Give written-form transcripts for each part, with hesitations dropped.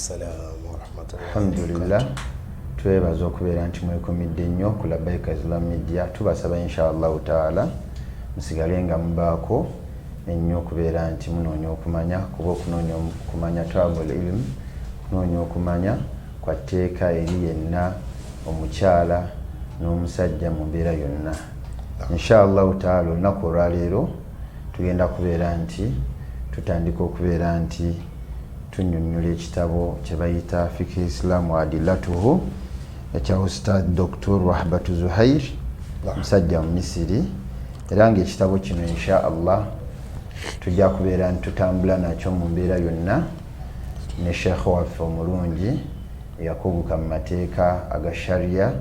assalam wa rahmatullahi. Alhamdulillah. Twebaza okubeera nti mwekomidde nnyo ku Labbaika Islam Media. Tubasaba inshallah taala musigale nga mubaako ennyo okubeera nti munoonya okumanya, kuba okunoonya okumanya talabul ilm, kunoonya okumanya kwa tteeka eri yenna omukyala n'omusajja mu mbeera yonna. Inshallah taala olunaku olwaleero tugenda kubeera nti tutandika okubeera nti tunnyonnyola ekitabo kye bayita Fiqh Islam wa Adillatuhu ekya Ustaz Dr. Wahbatu Zuhair musajja mu Misiri, era ng'ekitabo kino inshallah tujja kubeera nti tutambula nakyo mu mbeera yonna ne Sheikh waffe omulungi eyakuguka mu mateeka aga sharia,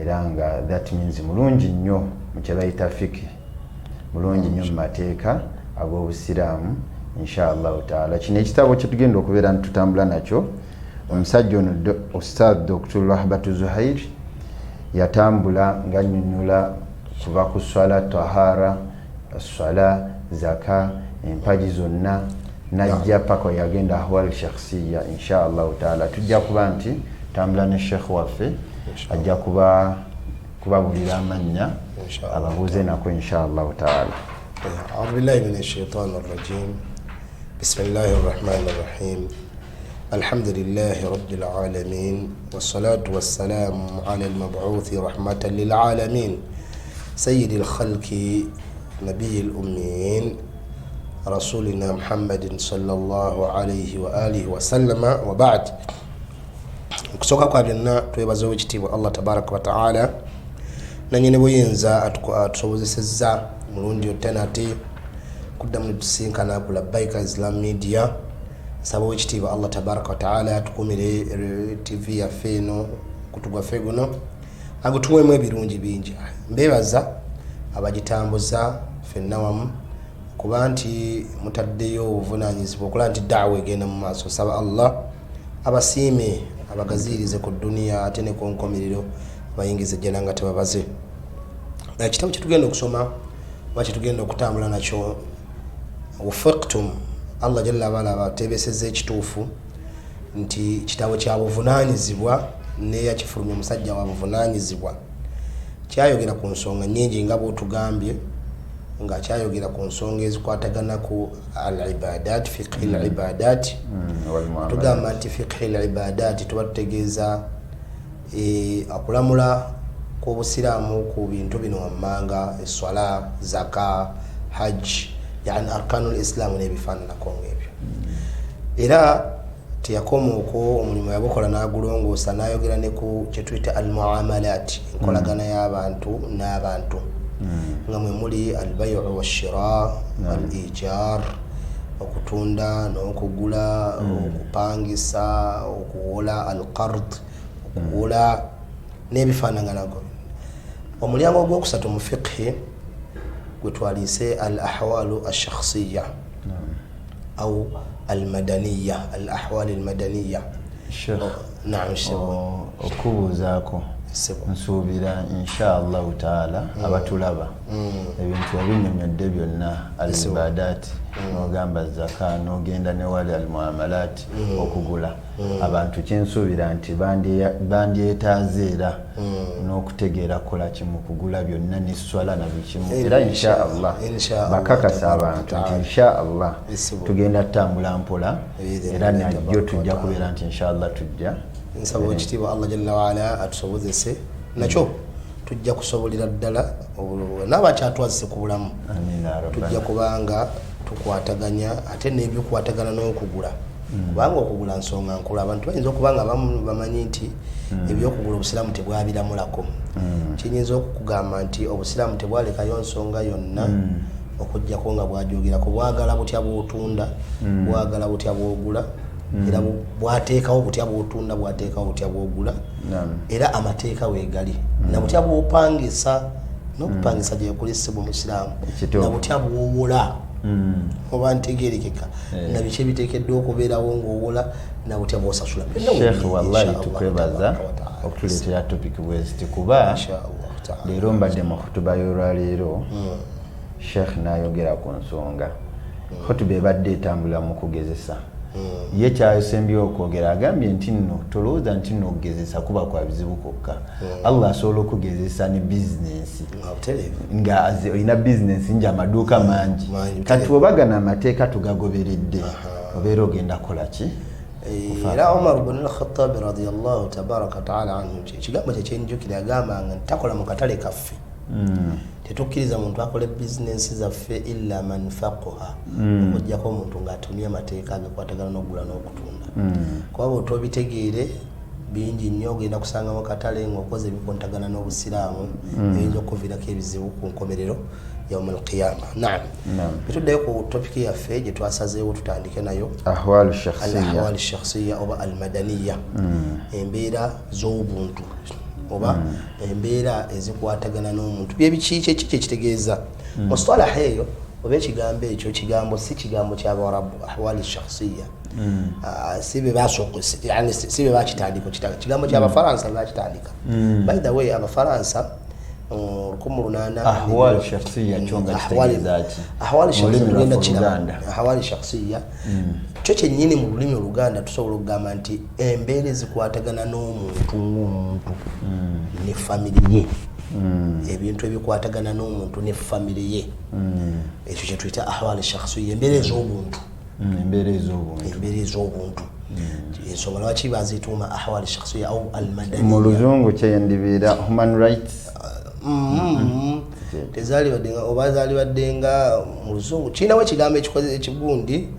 era nga that means mulungi nnyo mu kye bayita fiqh, mulungi nnyo mu mateeka ag'obusiraamu inshallah taala. Kino ekitabo kye tugenda okubeera nti tutambula nakyo, omusajja ono Ustaz Dr. Wahbatu Zuhair yatambula ng'annyonnyola kuva ku swala, tahara, swala, zaka, empaji zonna najja paka yagenda ahwal shakhsiya. Inshallah taala tujja kuba nti tambula ne Sheikh waffe ajja kubabulira amannya ababuuze nako inshallah taala. A'udhu billahi minash shaitani rrajim. Bismillahir rahmanir rahim. Alhamdulillahi rabbil alamin wassalatu wassalamu ala al-mab'uthi rahmatan lil alamin sayyidil khalqi nabiyil ummiyin rasulina Muhammadin sallallahu alayhi wa alihi wa sallama wa ba'd. Kusoka kwa byonna twebaza ekitiibwa Allah tabaraka wa taala nanyene buyinza atusobozesezza mulundi otenati kuddamu tusinkana ku Labbaika Islam Media. Sabo ekitiibwa Allah tabaraka wa taala atukumire TV yaffe eno kutugwaffe guno agutuwemu ebirungi bingi. Mbebaza abagitambuza ffenna wamu kuba nti mutaddeyo obuvunanyizibwa okola nti daawa egenda mu maaso. Saba Allah abasiime abagazirize ku dunia ate ne ku nkomerero bayingize jjana nga tebabaze. Ekitabo kyetugenda okusoma oba kyetugenda okutambula nakyo Wafiqtum, Allah jalla wala batebesezza ekituufu nti kitabo kya buvunanyizibwa neya kifulumya omusajja wa buvunanyizibwa. Kyayogera ku nsonga nnyingi nga bw'otugambye, nga kyayogera ku nsonga ezikwatagana ku al-ibadat, fiqh al-ibadat. Tugamba nti fiqh al-ibadat tuba tutegeeza okulamula kw'obusiraamu ku bintu bino wammanga, eswala, zaka, hajj, yani arkanul islam n'ebifaananako ng'ebyo. Era teyakoma okwo, omulimu yagukola n'agulongoosa n'ayogera ne ku kye tuyita al-muamalat, enkolagana y'abantu n'abantu nga mwe muli al-bay'u wash-shira, al-ijar, okutunda n'okugula, okupangisa, okuwola, al-qard, okuwola n'ebifaananako. Omulyango ogwokusatu mu fiqh gwe twaliise al-ahwalu ash-shakhsiyya au al-madaniya, al-ahwal al-madaniya. Naam, okubuuzaako nsuubira inshallah taala abatulaba ebintu ebinnyonnyodde byonna, al-ibadat n'ogamba zaka n'ogenda ne wali al-muamalat okugula, abantu kyensuubira nti bandyetaaze era n'okutegeera kola kimu kugula byonna n'esswala na bikimu. Era inshallah bakakasa abantu nti inshallah tugenda tutambula mpola, era najjo tujja kubeera nti inshallah tujja. Nsaba ekitiibwa Allah jalla waala atusobozese nakyo tujja kusobolera ddala n'abakyatwazise ku bulamu. Tujja kubanga tukwataganya ate n'ebyokwatagana n'okugula, kubanga okugula nsonga nkulu. Abantu bayinza okuba nga abamu bamanyi nti ebyokugula obusiraamu tebwabiramulako. Kiyinza okukugamba nti obusiraamu tebwalekayo nsonga yonna okujjako nga bwajogerako, bwagala butya bw'otunda, bwagala butya bw'ogula, era bwateekawo butya bw'otunda, bwateekawo butya bw'ogula, era amateeka weegali na butya bw'opangisa n'okupangisa gye yakolesebwa omusiraamu, na butya bw'owola oba ntegeerekeka, na biki ebiteekeddwa okubeerawo ng'owola, na butya bw'osasula. Sheikh wallahi tukwebaza okutuleetera topic bweziti, kuba leero mbadde mu khutuba y'olwaleero Sheikh n'ayogera ku nsonga. Khutuba ebadde etambula mu kugezesa ye kyayosembyewo okwogera agambye nti nno tolowooza nti nno okugezesa kuba kwa bizibu kwokka Allah asobola okugezesa ne bizinensi nga olina bizinensi nja amaduuka mangi kati obagana amateeka tugagoberedde obeera ogenda kola ki era Omar ibn al-Khattab radiyallahu tabaraka ta'ala anhu ekigambo kyekyenjukira agambanga ntakola mu katale kaffe tetukkiriza muntu akole bizinensi zaffe illa man faqaha okujjako omuntu ng'atumye amateeka agakwatagana n'okugula n'okutunda kuba bw'otobitegeere bingi nnyo ogenda kusanga mu katale ng'okoze ebikontagana n'obusiraamu ebiyinza okuviirako ebizibu ku nkomerero yaum al-qiyama. Naam, bituddeyo ku topiki yaffe gye twasazeewo tutandike nayo ahwal shakhsiya oba al-madaniya, embeera z'obuntu oba embeera ezikwatagana n'omuntu byebiki ekitegeeza mustalaha eyo oba ekigambo ekyo kigambo si kigambo ky'Abarabu ahwal shakhsiya sibe bakitandika kigambo ky'Abafaransa bakitandika. By the way Abafaransa ahwal shakhsiya chonga kitegeeza ki ahwal shakhsiya kyo kyennyini mu lulimi Oluganda tusobola okugamba nti embeera ezikwatagana n'omuntu ne family ye, ebintu ebikwatagana n'omuntu ne family ye, ekyo kye tuyita ahwal shakhsiya, embeera ez'obuntu. Embeera ez'obuntu ensonga lwaki bazituuma ahwal shakhsiya au al-madaniya mu luzungu kyendibeera human rights. Tezali badenga oba zali badenga mu luzungu kirinawo ekigambo ekikoze ekigundi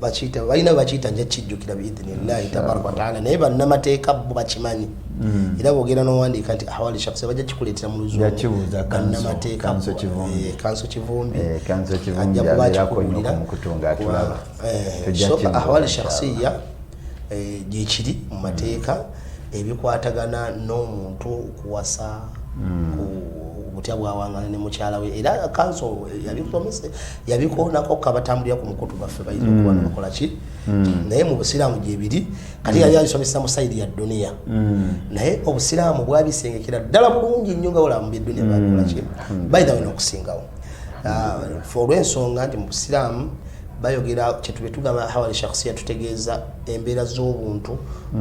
bachita balina bachita nje kijjukira biidhnillahi tabaraka wa taala naye bannamateeka bo bakimanyi era boogera n'owandiika nti ahwali shakhsi bajja kikuleetera mu luzungu yakibuuza bannamateeka kanso kivumbi ajja kuba kikubuulira mu kutunga atulaba so ahwali shakhsiya gyekiri mu mateeka ebikwatagana n'omuntu kuwasa butya bwawangana ne mukyala we era kanso yabikomese yabikoonako kabatambulira ku mukutu baffe bayinza okuba nabakola ki naye mu busiraamu gyebiri kati yali alisomesa mu sayidi ya duniya naye obusiraamu bwabisengekera ddala bulungi nnyo nga olaba mu byeduniya bakola ki by the way n'okusingawo olw'ensonga nti mu busiraamu bayogera kyetube tugamba ahwal shakhsiya tutegeeza embeera z'obuntu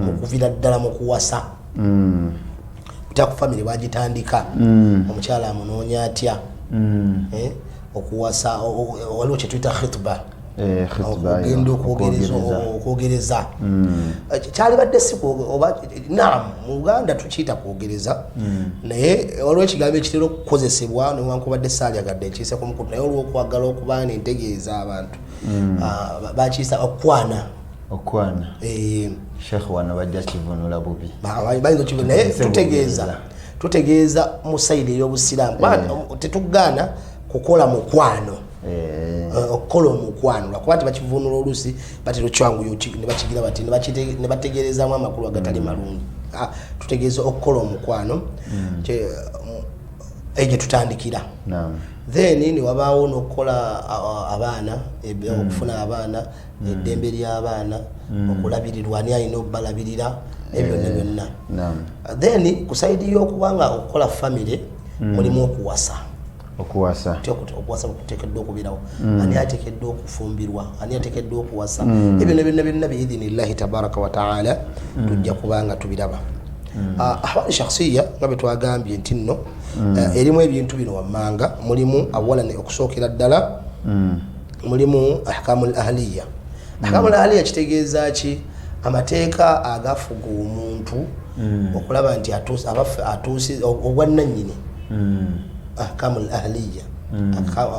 okuvira ddala mu kuwasa kutya ku family bagitandika omukyala amunoonya atya okuwasa waliwo kyetuyita khitba okugenda okwogereza kyali badde si oba naam mu Uganda tukiyita kwogereza naye waliwo ekigambo ekitera okukozesebwa newankubadde saalyagadde nkiise ku mukutu naye olw'okwagala okuba nentegeeza abantu bakiyisa okwana Sheikh wano bajja kivunula bubi bayinza okivunula naye tutegeeza mu sayidi ey'obusiraamu tetugaana kukola mukwano okukola omukwano lwakuba nti bakivunula oluusi batera okyanguyo ne bakigira bati ne bategeerezaamu amakulu agatali malungi. Tutegeeza okukola omukwano egye tutandikira then ne wabaawo n'okukola abaana okufuna abaana eddembe ly'abaana okulabirirwa ani alina okubalabirira ebyo byonna then ku sayidi y'okubanga okukola family mulimu okuwasa kuteekeddwa okubeerawo ani ateekeddwa okufumbirwa ani ateekeddwa okuwasa ebyo byonna biidhinillahi tabaraka wa taala tujja kubanga tubiraba. Ahwal shakhsiya nga bwe twagambye nti nno erimu ebintu bino wammanga mulimu awalan okusookera ddala mulimu ahkamul ahliya. Ahkamul ahliya kitegeeza ki? Amateeka agafuga omuntu okulaba nti atuusi obwannannyini. Ahkamul ahliya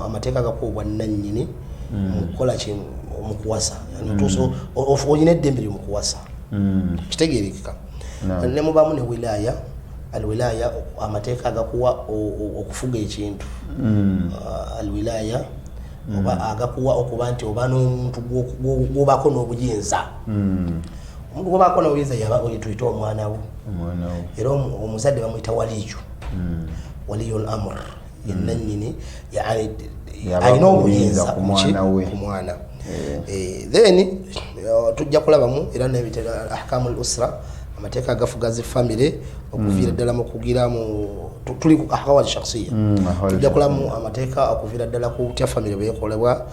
amateeka agakuwa obwannannyini mukukola ki mu kuwasa olina eddembe lyo mu kuwasa kitegeerekeka. Ne mubaamu ne wilaya alwilaya amateeka agakuwa okufuga ekintu alwilaya oba agakuwa okuba nti oba n'omuntu gw'obaako n'obuyinza omuntu gw'obaako n'obuyinza yaba tuyita omwana wo era omuzadde bamuyita waliyo waliyul amr yennannyini alina obuyinza ku mwana then tujja kulabamu era n'ebitera ahkamul usra amateeka agafugazi family okuviira ddala mu kugira mu tuli ku ahwal shakhsiya tujja kulamu amateeka okuviira ddala ku tya family beekolebwa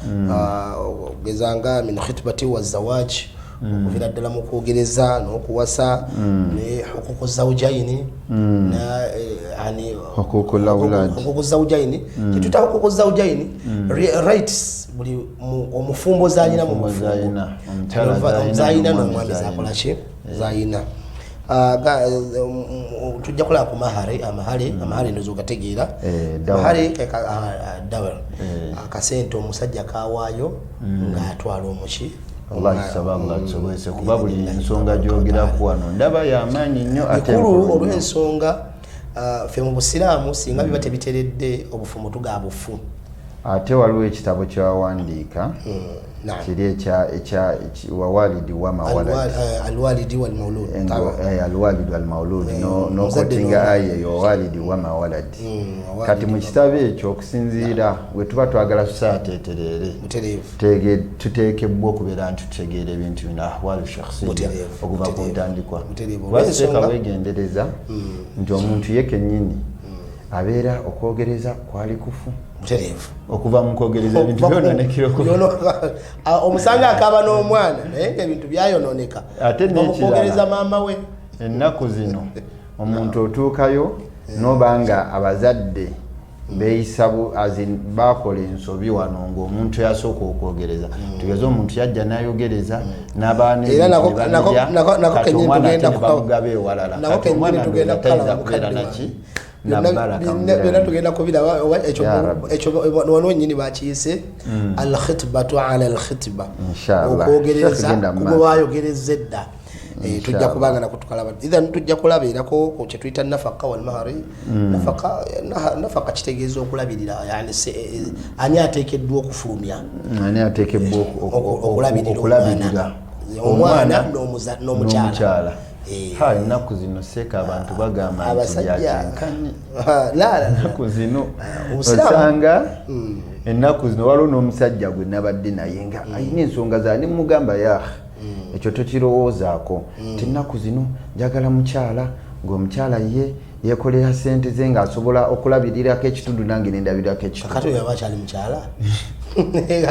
gezanga min khitbati wa zawaj okuviira ddala mu kwogereza n'okuwasa ne huququ zawjaini na yani huququ zawjaini kituta huququ zawjaini rights buli omufumbo zalina mu mufumbo zalina n'omwami zakola ki zalina tujja kulaba ku amahale ndozo gategeera mahale dawar akasente omusajja kawaayo ng'atwala omuki Allah sabanga tusobose kuba buli ensonga gyogeraku wano ndaba y'amaanyi nnyo ate olw'ensonga ffe mu busiraamu singa biba tebiteredde obufumo tugabufu ate waliwo ekitabo kyawandiika kiri ekya wawalidi wa mawalad alwalidi wal maulud alwalidi wal maulud nokotinga aya yo walidi wa mawalad kati mu kitabo ekyo okusinziira bwe tuba twagala tusaateeterere tuteekebwa okubeera nti tutegeera ebintu bino ahwalu shakhsiya okuva ku ntandikwa lwasiteeka weegendereza nti omuntu ye kennyini abeera okwogereza kwali kufu okuva mu kwogereza ebintu byononekera omusanga akaba n'omwana naye ebintu byayononeka ate n'okwogereza maama we ennaku zino omuntu otuukayo n'obanga abazadde beeyisa bakola ensobi wano ng'omuntu yasooka okwogereza tugeze omuntu yajja n'ayogereza n'abaana kati omwana ate ne bamugaba ewalala kati omwana ndoza tayinza kubeera naki byonna tugenda kubiraba ekyo nyini bakiyise alkhitbatu ala alkhitba okwogereza kuba bayogereza edda tujja kubanga nakutukalaba ithan tujja kulabiirako ku kye tuyita nafaka wal mahari nafaka kitegeeza okulabirira yani ani ateekeddwa okufulumya ani ateekeddwa okulabirira omwana n'omukyala ennaku zino seeka abantu bagamba ennaku zino osanga ennaku zino waliwo n'omusajja gwe nabadde naye nga alina ensonga zaani mugamba yaha ekyo tokirowoozaako ti ennaku zino njagala mukyala ng'omukyala ye yekolera sente ze ng'asobola okulabirirako ekitundu nange nendabirirako ekitundu kakati oyo aba akyali mukyala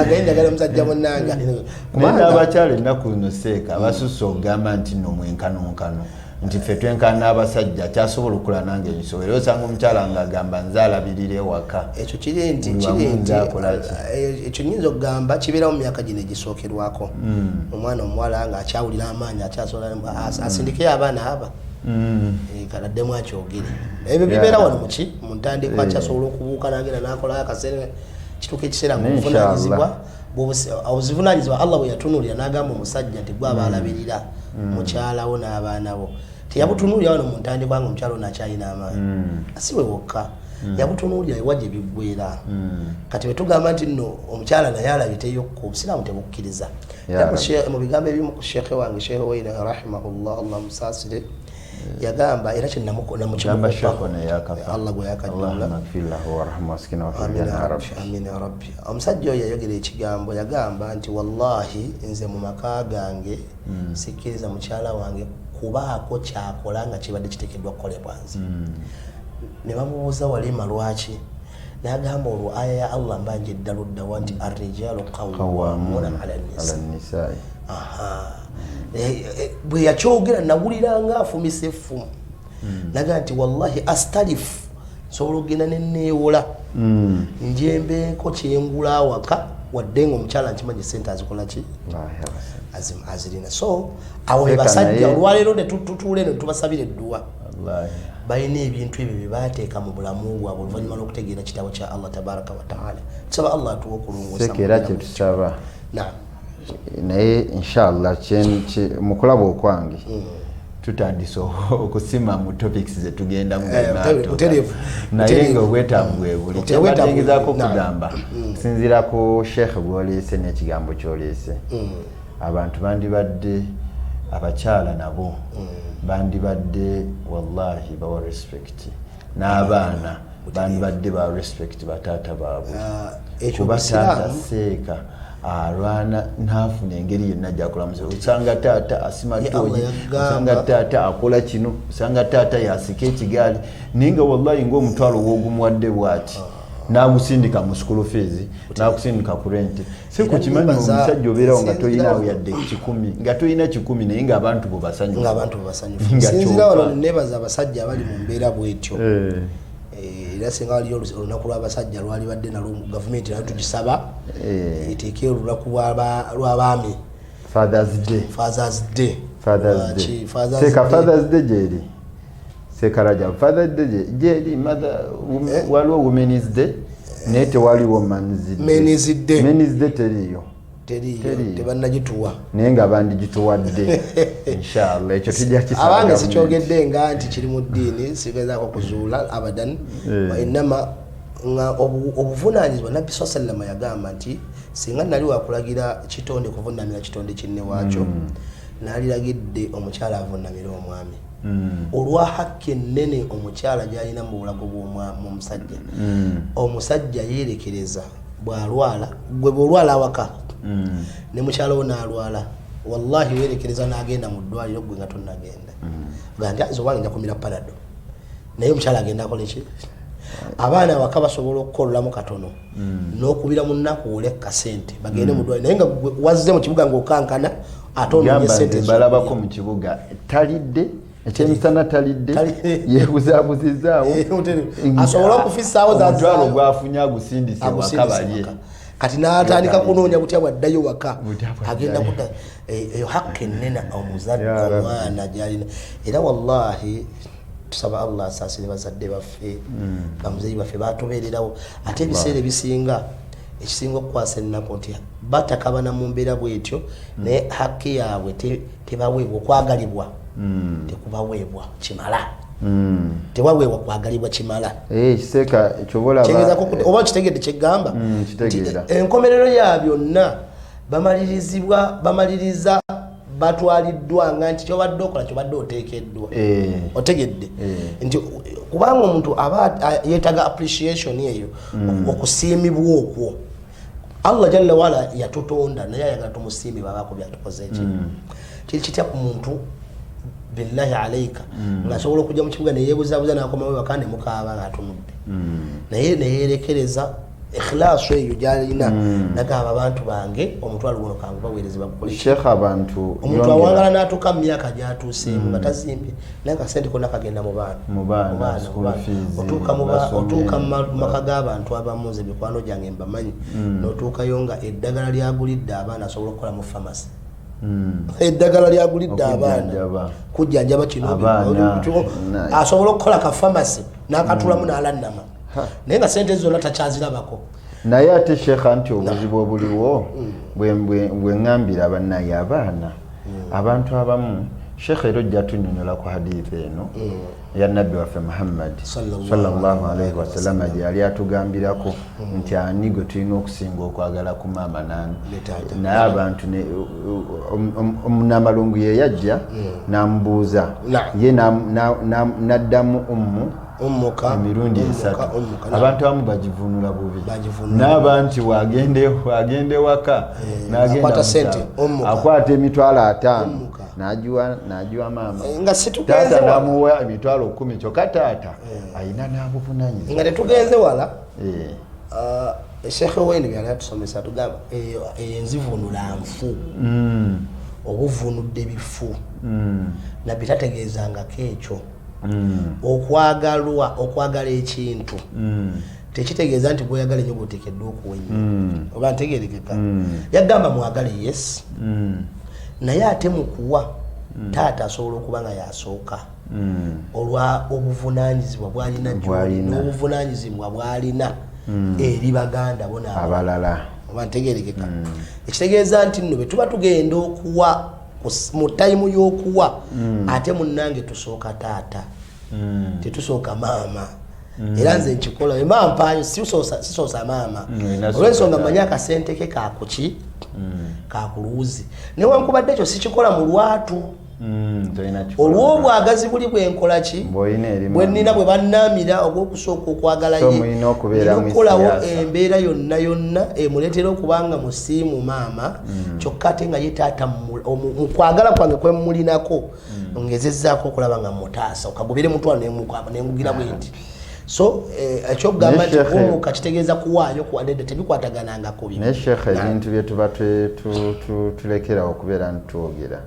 agenda musajja munnanga naye n'abakyala ennaku zino seeka basusse okugamba nti nno mwenkanonkano nti ffe twenkana n'abasajja kyasobola okukola nange ebisobola era osanga omukyala ng'agamba nze alabirira ewaka ekyo kiri nti ekyo nyinza okugamba kibeerawo mu myaka gino egisookerwako omwana omuwala ng'akyawulira amaanyi akyasobola asindikeyo abaana aba kaladdemu akyogere ebyo bibeera wano muki mu ntandikwa akyasobola okubuuka nagenda nakolayo akaseera kituuka ekiseera ng'obuvunanyizibwa obuzivunaanyizibwa Allah bwe yatunuulira n'agamba omusajja nti gwe aba alabirira mukyalawo n'abaana bo teyabutunuulira wano mu ntandikwa nga omukyala ono akyalina amaanyi asiwe wokka yabutunuulira ewa gye biggweera kati bwe tugamba nti nno omukyala naye alabiteyo ku obusiraamu tebukkiriza mu bigambo ebimu ku sheekhe wange sheekhe Waina rahimahullah Allah musaasire yagamba era Allah gwe yakajjula amin ya rabbi omusajja oyo yayogera ekigambo yagamba nti wallahi nze mu maka gange sikkiriza mukyala wange kubaako kyakola nga kibadde kiteekeddwa kukolebwa nze ne bamubuuza Walima lwaki n'agamba olwo aya ya Allah mbanje eddaluddawa nti arrijalu qawwamuna ala nisa bwe yakyogera nawulira nga afumisa effumu naga nti wallahi astalifu nsobola okugenda neneewola njembeeko kyengula awaka wadde nga omukyala nkimanyi sente azikola ki azirina so awo basajja olwaleero netutuule netubasabira edduwa balina ebintu ebyo byebateeka mu bulamu bwabwe oluvannyuma lw'okutegeera kitabo kya Allah tabaraka wataala tusaba Allah atuwa okulongoosa era kyetusaba naye inshallah mukulaba okwange tutandise okusima mu topics zetugenda naye nga obwetaavu bwebuli kyebategezaako okugamba kusinziira ku sheekhe bwoleese n'ekigambo kyoleese abantu bandibadde abakyala nabo bandibadde wallahi bawa respect n'abaana bandibadde ba respect bataata baabwe kuba taata seeka alwana ntafuna engeri yenna gyakulamusa usanga taata asima toyi usanga taata akola kino usanga taata yasika ekigaali naye nga wallahi ng'omutwalo w'ogumuwadde bw'ati n'agusindika mu school fees n'akusindika ku rent si ku kimanyi omusajja obeerawo nga toyinaawo yadde 10 nga toyina 10 naye ng'abantu bo basanyufu sinzira wano nebaza abasajja abali mu mbeera bw'etyo era singa waliyo olunaku lw'abasajja lwali badde nalwo gavumenti nayo tugisaba eteeke olunaku lw'abaami Father's Day gyeri sekaraja Father's Day gyeri waliwo Women's Day naye tewaliwo Men's Day teriyo tebannagituwa naye nga bandigituwadde inshallah ekyo tujja kisaba abange sikyogedde nga nti kiri mu ddiini sigezaako kuzuula abadan wainama nga obuvunaanyizibwa nabbi saa sallama yagamba nti singa nali wakulagira kitonde kuvunamira kitonde kinne waakyo naliragidde omukyala avunamira omwami olwa hakki ennene omukyala gyalina mu bulago bw'omusajja omusajja yeerekereza bw'alwala gwe bw'olwala awaka ne mukyala wo n'alwala wallahi weerekereza n'agenda mu ddwaliro gwe nga tonnagenda gandi azo wange nja kumira panado naye omukyala agenda akola ki abaana awaka basobola okukololamu katono n'okubira mu nnaku olekka sente bagende mu ddwaliro naye nga wazze mu kibuga ng'okankana ate ononye sente balabako mu kibuga talidde ekyemisana talidde yebuzaabuzizaawo asobola okufissaawo omutwalo gwafunye agusindise waka balye kati n'atandika kunoonya butya bwaddayo waka agenda kuta eyo hakki ennene omuzadde omwana gyalina era wallahi tusaba Allah asaasire bazadde baffe bamuzeeyi baffe batubeererawo ate ebiseera ebisinga ekisinga okukwasa ennaku nti batakabana mu mbeera bwetyo naye hakki yaabwe tebaweebwa okwagalibwa tekubaweebwa kimala tewaweebwa kwagalibwa kimala kiseeka ekyobola oba kitegedde kyegamba enkomerero ya byonna bamaliriza batwaliddwa nga nti kyobadde okola kyobadde oteekeddwa otegedde nti kubanga omuntu aba yeetaga appreciation eyo okusiimibwa okwo Allah jalla wala yatutonda naye ayagala tumusiimibwa abaako byatukoze kiri kitya ku muntu billahi alaika ngasobola okujja mu kibuga neyeebuzaabuza n'akomawo ewaka ne mukaaba ng'atunudde naye neyeerekereza ikhlaasu eyo gyalina nagamba abantu bange omutwalo guno kangu baweereze bagukoleki Sheikh abantu omuntu awangala n'atuuka mu myaka gy'atuuseemu nga tazimbye naye akasente konna kagenda mu baana otuuka mu maka g'abantu abamu nze mikwano gyange mbamanyi n'otuukayo nga eddagala lyagulidde abaana asobola okukola mu famasi eddagala lyagulidde abaana kujjanjaba kino asobola okukola ka famasi n'akatulamu n'alannama naye nga sente zonna takyazirabako naye ate sheekha nti obuzibu obuliwo bwe ŋŋambira bannaye abaana abantu abamu sheekha era ojja tunyonyola ku hadithi eno ya nabbi waffe Muhammad sallallahu alaihi wasallama gye yali atugambirako nti ani gwe tulina okusinga okwagala ku maama nani naye abantu omunamalungu ye yajja n'amubuuza ye n'addamu ummuka emirundi esatu abantu abamu bagivunula bubi n'aba nti wagende waka n'agenda akwata emitwalo 5 n'agiwa maama nga situgenze taata n'amuwa emitwalo 10 kyokka taata ayina n'abuvunanyizibwa nga tetugenze wala Sheikh Wayne byali atusomesa tugamba enzivunula nfu obuvunudde bifu nabbi tategeezangako ekyo okwagala ekintu tekitegeeza nti bw'oyagala ennyo bw'oteekeddwa okuwenya oba ntegeerekeka yagamba mwagale yes naye ate mu kuwa taata asobola okuba nga yasooka olwa obuvunaanyizibwa bw'alina n'obuvunaanyizibwa bw'alina eri baganda bo abalala oba ntegeerekeka ekitegeeza nti nno bwe tuba tugenda okuwa mu tayimu y'okuwa ate munnange tusooka taata tetusooka maama era nze nkikola emampaayo sisoosa maama olw'ensonga manyi akasente ke kakuki kakuluuzi newankubadde ekyo sikikola mu lwatu olw'obwagazi buli bwenkola ki bwe nnina bwe bannaamira ogw'okusooka okwagala ye okukolawo embeera yonna yonna emuleetera okubanga musiimu maama kyokka ate nga ye taata mu kwagala kwange kwe mulinako ngezezzaako okulaba nga mutaasa okagobere mutwalo nengugira bwe nti so ekyokugamba nti kumuka kitegeeza kuwaayo kuwadde tebikwataganangako byo naye sheekh ebintu bye tuba tulekera okubeera ntwogera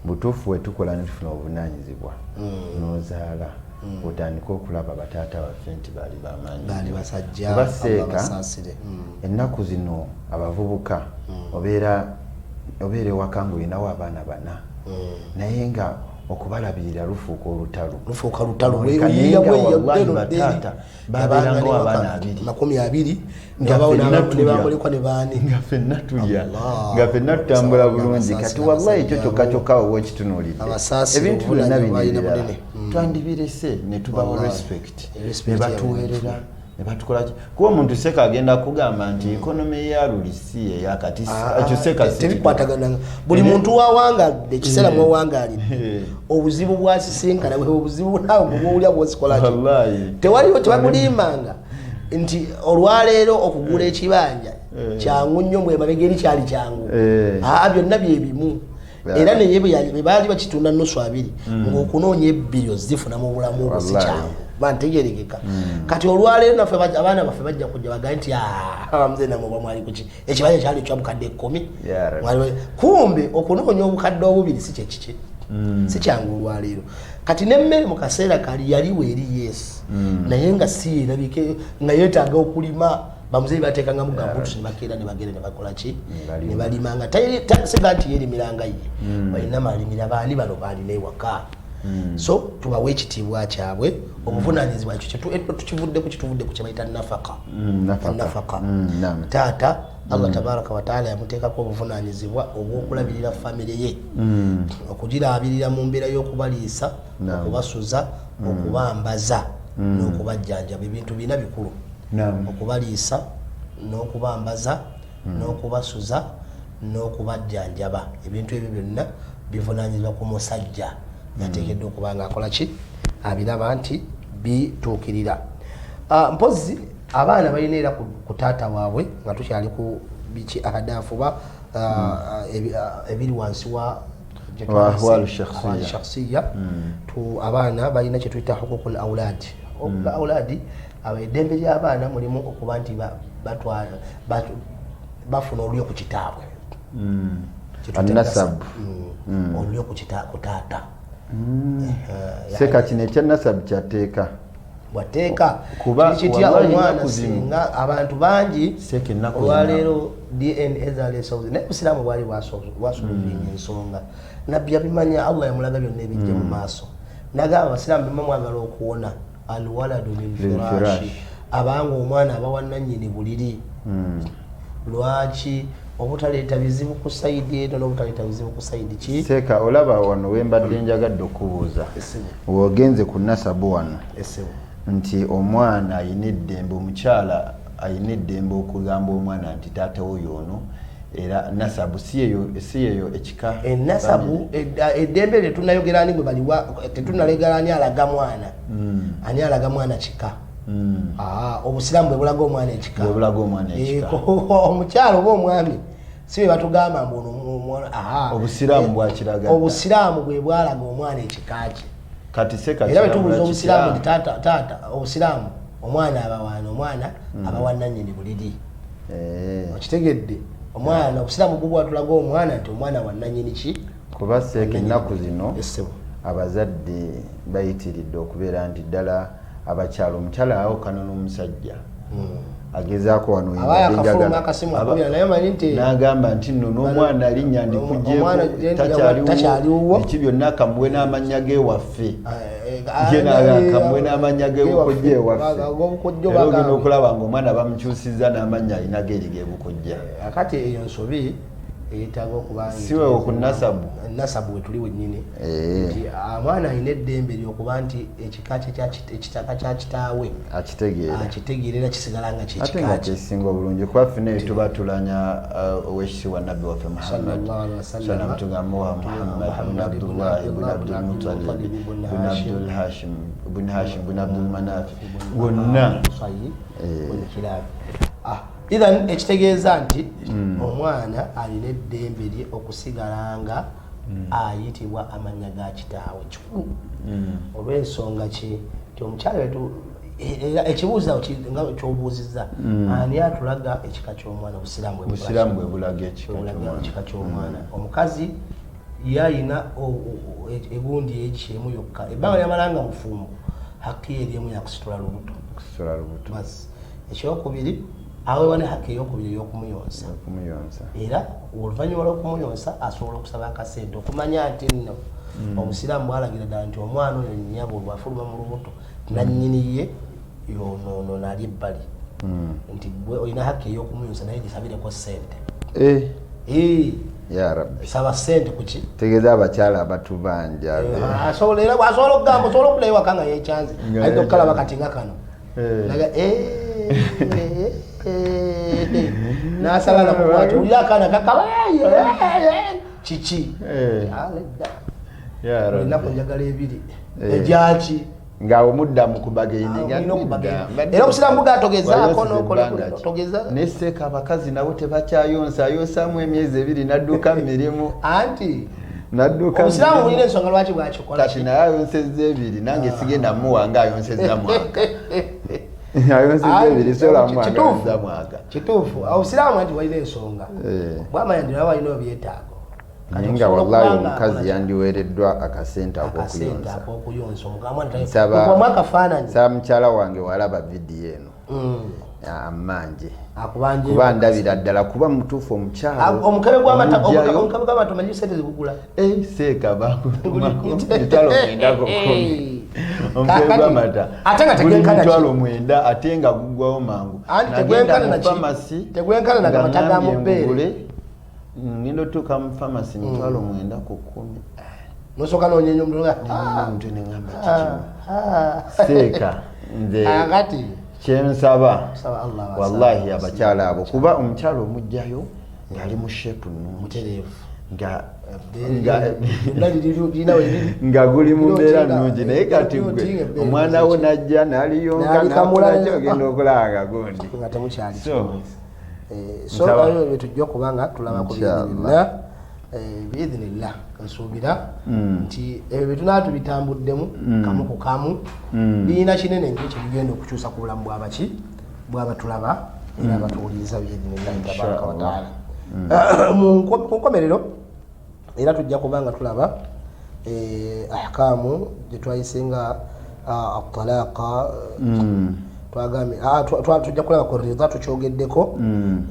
butuufu we tukola netufuna obuvunaanyizibwa n'ozaala otandika okulaba bataata baffe nti baali bamaanyi baseeka ennaku zino abavubuka obeera ewaka ng'olinawo abaana bana naye nga okubalabirira lufuuka olutalo bataata babeerangawo abaana 20 nebamulekwa ne baani nga ffenna tulya nga ffenna tutambula bulungi kati wallahi ekyo kyokka kyokka oba okitunuulidde ebintu byonna binebirala twandibirese ne tubawa respect ne batuweerera ne batukolaki kuba omuntu seka agenda kugamba nti ekonomi ya lulisi eyakati ekyo seka tebikwatagananga buli muntu wawangalidde ekiseera mwawangalidde obuzibu bwasisinkana bwe obuzibu nawe bwowulya bwosikolaki tewaliwo tebakulimbanga nti olwaleero okugula ekibanja kyangu nnyo mbwe mabega eri kyali kyangu byonna byebimu era naye bwe baali bakitunda nusu 2 ng'okunoonya ebbiri zifuna mu bulamu obwo si kyangu bantegerekeka kati olwaleero naffe abaana baffe bajja kujja bagaye nti mzee namuba mwali kuki ekibanja kyali kya bukadde 10 kumbe okunoonya obukadde obubiri si kyekiki si kyangu olwaleero kati nemmere mu kaseera kali yaliwo eri yesu naye nga si erabike nga yeetaaga okulima bamuzeeyi bateekangamu gambutu ne bakeera ne bagenda ne bakola ki ne balimanga siga nti yerimiranga ye balina malimira baali bano baalina ewaka so tubawe ekitiibwa kyabwe obuvunaanyizibwa ekyo tukivudde ku kye bayita nafaka taata Allah tabaraka wataala yamuteekako obuvunaanyizibwa obw'okulabirira famire ye okugiraabirira mu mbeera y'okubaliisa okubasuza okubambaza n'okubajjanjaba ebintu bina bikulu okubaliisa n'okubambaza n'okubasuza n'okubajjanjaba ebintu ebyo byonna bivunaanyizibwa ku musajja yateekeddwa okuba nga akola ki abiraba nti bituukirira mpozi abaana balina era ku taata waabwe nga tukyali ku biki ahadaafu ba ebiri wansi wa shakhsiya abaana balina kye tuyita hukukul auladi auladi eddembe ly'abaana mulimu okuba nti bafuna olulyo ku kitaabwe anasabu olulyo ku taata seka kino ekyanasabu kyateeka wateeka kitya omwana singa abantu bangi olwaleero DNA zaleesooze naye busiraamu bwali bwasuluvinga ensonga nabbi yabimanya Allah yamulaga byonna ebijja mu maaso nagamba abasiraamu bemamwagala okuwona alwaladu lilfirashi abanga omwana aba wannannyini buliri lwaki obutaleeta bizibu ku sayidi eto n'obutaleeta bizibu ku sayidi ki seeka olaba wano wembadde njagadde okubuuza wogenze ku nasabu wano nti omwana ayina eddembe omukyala ayina eddembe okugamba omwana nti taata oyo ono era nasabu si yeyo ekika enasabu eddembe lye tunayogera ani bwe baliwa tetunalegera ani alaga mwana ani alaga mwana kika obusiraamu bwe bulaga omwana ekika omukyalo oba omwami si bwe batugamba obusiraamu bwakiraga obusiraamu bwe bwalaga omwana ekika kye kati seka era betubuuza obusiraamu nti taata obusiraamu omwana abawaana omwana abawannannyini buliri okitegedde omwana obusiraamu bubwatulaga omwana nti omwana wannannyini ki kuba seeka ennaku zino abazadde bayitiridde okubeera nti ddala abakyalo omukyala awukana n'omusajja agezaako wano n'agamba nti nno n'omwana linnya ndikugjeeko takyaliwo eki byonna kamuwe n'amannya g'ewaffe kamuwe n'amannya g'ebukojja ewaffe era ogenda okulaba nga omwana bamukyusizza n'amannya alina geeri g'ebukojja akati eyo nsobi eyetaaga okuba siwe okunasabu nasabu wetuli wennyini nti omwana alina eddembe lyokuba nti ekitaka kya kitaawe akitegeera era kisigala nga ate nga kyesinga obulungi kuba ffene tuba tulanya owekitiibwa nabbi waffe Muhammad tugamba wa Muhammad bun Abdullah bun Abdul Muttalib bun Abdul Hashim bun Hashim bun Abdul Manaf bonna idhan ekitegeeza nti omwana alina eddembe lye okusigala nga ayitibwa amanya ga kitaawe kikulu olw'ensonga ki ti omukyala wetu ekibuuzo nga kyobuuzizza ani atulaga ekika ky'omwana obusiraamu bwe bulaga ekika ky'omwana omukazi yayina egundi ekyemu yokka ebbanga lyamalanga mufumbo hakki eriemu yakusitula lubuto basi ekyokubiri awewa ne haki eyokubiri ey'okumuyonsa era oluvannyuma lw'okumuyonsa asobola okusaba akasente okumanya nti nno obusiraamu bwalagira ddala nti omwana oyo nnyabo olwafuluma mu lubuto nannyiniye yonono nali ebbali nti gwe olina haki ey'okumuyonsa naye gisabireko sente ya rabbi saba sente kuki tegeeza abakyala abatubanja asobola bwasobola okugamba osobola okula ewaka nga yekyanze ayinza okukalaba kati nga kano naga nasala nakukwata ulira akaana kakaba kiki olinaku njagala ebiri ejaki ngaawe muddamu kubagaininga era obusiraamu bugatogezako notogeza neseeka abakazi nabo tebakyayonsa ayonsaamu emyezi ebiri nadduka mirimu anti obusiraamu bulina ensonga lwaki bwakikola kati naye ayonsezza ebiri nange sigenda muwanga ayonsezza mwaka ayonsezza ebiri sola mwaka kituufu obusiraamu anti walina ensonga bwamanya nti nabo balina ebyetaago naye nga wallahi omukazi yandiweereddwa akasente ak'okuyonsa mukyala wange walaba vidiyo eno amanje kuba ndabira ddala kuba mutuufu omukyala omukebe gw'amata omanyi sente zigugula seeka bakutalo mwendako omukebe gw'amata guli mitwalo mwenda ate nga gugwawo mangu nagenda mu famasi nga nambye ngugule ngenda otuuka mu famasi mitwalo mwenda ku 10 nosooka nonyenya omuntu neŋamba kikimu seeka nze kyensaba wallahi abakyala abo kuba omukyala omugjayo ngaali mu shepu nnungi nga guli mu mbeera nnungi naye kati gwe omwana wo najja n'aliyonka nakulaki ogenda okulaba gundi so tujja okuba nga tulabako biidhinillah nsuubira nti ebyo byetunaba tubitambuddemu kamu ku kamu birina kinene nyo kyebigenda okukyusa ku bulamu bwabatulaba era abatuwuliriza biidhinillahi tabaraka wataala mu nkomerero era tujja kuba nga tulaba ahkaamu gyetwayisenga atalaqa tujja kulaba ku ridha tukyogeddeko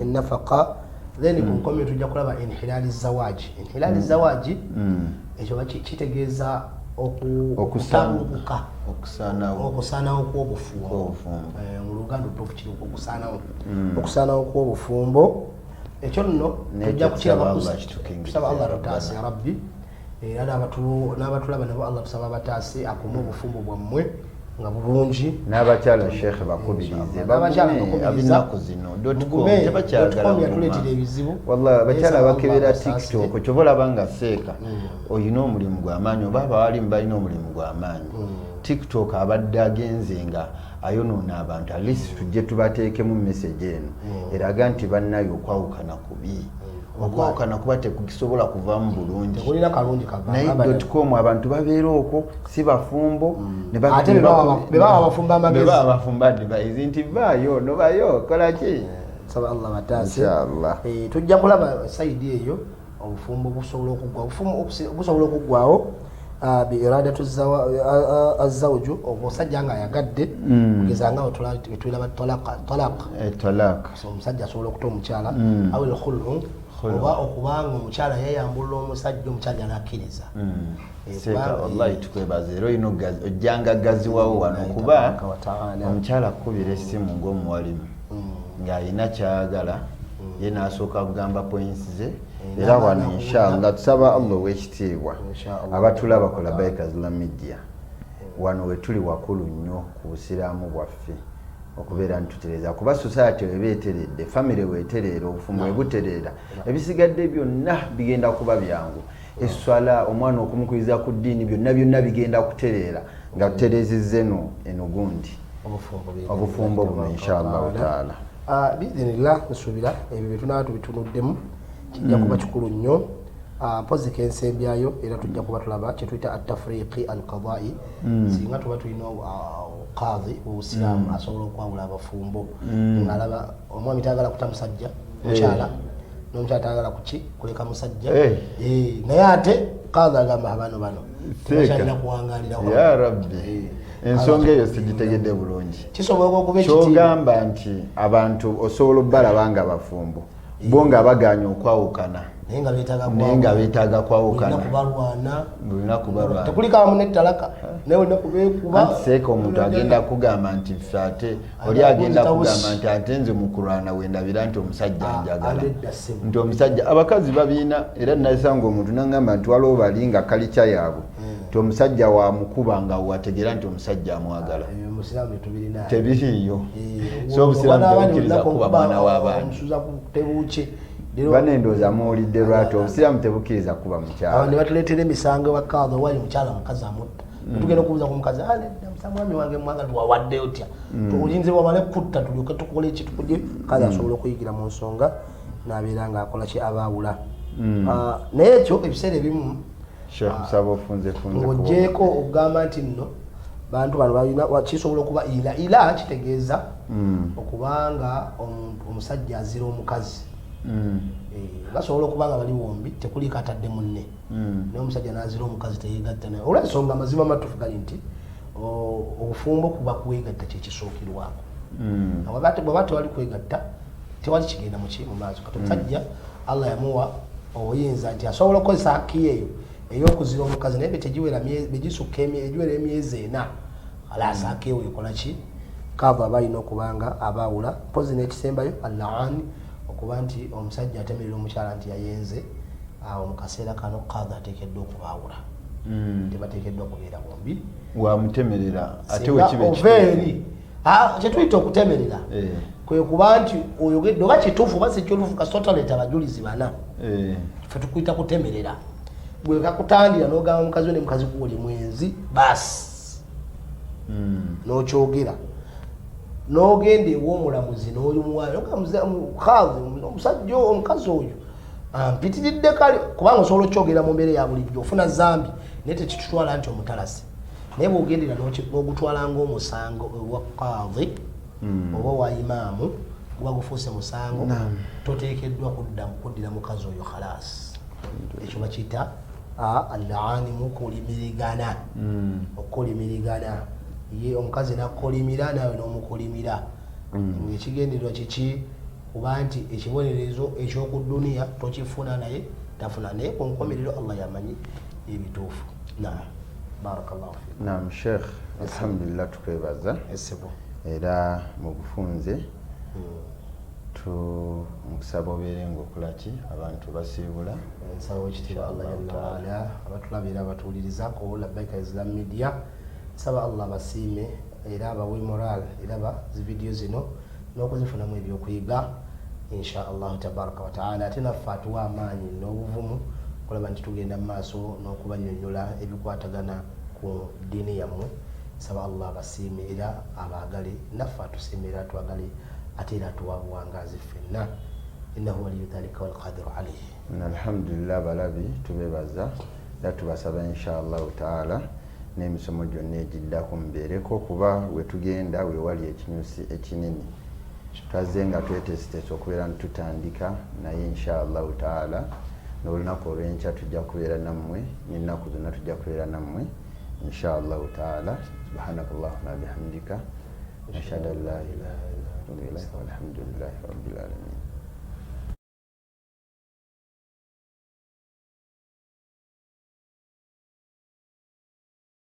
enafaka then ku nkomyo tujja kulaba inhilali zawaji ekyo kitegeeza okusaanawo kw'obufumbo mu luganda otuufu kiri okusaanawo kw'obufumbo ekyo nno tujja kusaba Allah tutaase rabbi era n'abatulaba nabo Allah tusaba bataase akume obufumbo bwammwe nga bulungi n'abakyala sheekhe bakubirize abinaku zino tebakyagala ebizibu wallahi abakyala bakebera tiktok kyoba olaba nga seeka olina omulimu gw'amaanyi oba abawalimu balina omulimu gw'amaanyi tiktok abadde agenze nga ayonoona abantu alisi tujje tubateekemu message eno eraga nti bannayo okwawukana kubi okwawukana kuba tekukisobola kuvaamu bulungi naye .com abantu babeera okwo si bafumbo bebabafumba advice nti vaayo nobayo kolaki saba Allah bataase tujja kulaba saidi eyo obufumbo busobola okuggwawo biiradatu azawju omusajja nga ayagadde kugeza nga twetulaba talaq omusajja asobola okuta omukyala awo elkhulu oba okubanga omukyala yayambulula omusajja nakkiriza wallahi tukwebaza era olina ojjanga gaziwawo wano kuba omukyala akubira essimu ng'omuwalimu ng'alina kyayagala ye n'asooka kugamba points ze era wano inshallah tusaba Allah ow'ekitiibwa abatulaba ku Labaika Islam Media wano we tuli wakulu nnyo ku busiraamu bwaffe okubeera ntutereeza kuba society webeeteredde family weetereera obufumbo webutereera ebisigadde byonna bigenda kuba byangu eswala omwana okumukuliza ku ddiini byonna bigenda kutereera nga tutereezizza eno gundi obufumbo buno inshallah taala biidhinillah nsuubira ebyo bye tunaba tubitunuddemu kijja kuba kikulu nnyo mpozi kensembyayo era tujja kuba tulaba kyetuyita atafriqi alqadai singa tuba tulina qadhi wobusiraamu asobola okwawula abafumbo ngaalaba omwami tayagala kuta musajja mukyala n'omukyala tayagala kuleka musajja naye ate qadhi agamba bano tebakyalina kuwangalira ya rabbi ensonga eyo sigitegedde bulungi kisobola okuba kyogamba nti abantu osobola obbalaba nga bafumbo bo nga baganya okwawukana naye nga beetaaga kwawukana bulina kubalwana tekulikamu nettalaka naye olina kubeekuba anti seeka omuntu agenda kugamba nti ffe ate oli agenda kugamba nti ate nze mu kulwana wendabira nti omusajja njagala nti omusajja abakazi babiina era nasanga omuntu nagamba nti waliwo bali nga kalica yaabwe nti omusajja wamukuba nga wategera nti omusajja amwagala tebiriiyo so obusiraamu tebukkiriza kuba mwana w'abantu banendooza muwulidde lwati obusiraamu tebukkiriza kuba mukyala ne batuleetera emisango ewakadha wali mukyala mukazi amutta tugenda okubuuza ku mukazi mwami wange mwagala tuwawadde otya oyinza wamale kutta tulyoke tukole ki tukuje kazi asobola okuyigira mu nsonga n'abeera ng'akola ki abaawula naye ekyo ebiseera ebimu ng'oggyeko okugamba nti nno bantu bano balina kisobola okuba ila kitegeeza okubanga omusajja azira omukazi basobola okubanga bali bombi tekuliko atadde munne naye omusajja n'azira omukazi teyeegatta naye olw'ensonga amazima amatuufu gali nti obufumbo kuba kwegatta kyekisookirwako bweba tewali kwegatta tewali kigenda mu maaso kati omusajja Allah yamuwa obuyinza nti asobola okukozesa haki eyo ey'okuzira omukazi naye betegiwera begisukka egiwera emyezi 4 alaasa haki eyo ekolaki kava balina okubanga abaawula mpozi n'ekisembayo allaani okuba nti omusajja atemerera omukyala nti yayenze awo mu kaseera kano kadha ateekeddwa okubaawula tebateekeddwa kubeera bombi wamutemerera ate wekibe kyetuyita okutemerera kwe kuba nti oyogedde oba kituufu oba sikituufu kasitotaleeta abajulizi bana ffe tukuyita kutemerera bwe kakutandira n'ogamba omukazi we ne mukazi kuwoli mwenzi basi n'okyogera n'ogenda ew'omulamuzi n'olimuwaayo omusajja omukazi oyo mpitiridde kale kubanga osobola okyogera mu mbeera ya bulijjo ofuna zambi naye tekitutwala nti omutalasi naye bw'ogendera n'ogutwala ng'omusango ewa kadhi oba wa imaamu guba gufuuse musango toteekeddwa kuddira mukazi oyo khalasi ekyo bakiyita allaanimu kulimirigana okulimirigana ye omukazi nakolimira nawe n'omukolimira ekigendererwa kiki kuba nti ekibonerezo ekyoku duniya tokifuna naye tafuna naye ku nkomerero Allah yamanyi ebituufu barakallahu fiik naam sheikh alhamdulillah tukwebaza era mu bufunze tumusaba obeere ng'okolaki abantu basiibula nsaba ekitiibwa Allah jalla waala abatulabira abatuwuliriza ku Labaika Islam Media saba Allah basiime era abawe moral era zi video zino n'okuzifunamu ebyokuyiga insha Allah tabaraka wa taala ate naffe atuwa amaanyi n'obuvumu kulaba nti tugenda mu maaso n'okubanyonnyola ebikwatagana ku ddiini yammwe saba Allah basiime era abaagale naffe atusiime era atwagale ate era atuwa buwangazi ffenna innahu waliyu dhalika walqadiru alayhi alhamdulillah balabi tubebaza era tubasaba insha Allah taala n'emisomo gyonna egiddako mubeereko kuba wetugenda wewali ekinyusi ekinene twaze nga twetesitesa okubeera nitutandika naye inshallah taala n'olunaku olw'enkya tujja kubeera nammwe n'ennaku zonna tujja kubeera nammwe inshallah taala subhanakallahumma bihamdika ashhadu an la ilaha illa anta astaghfiruka wa atubu ilaik walhamdulillahi rabbil alamin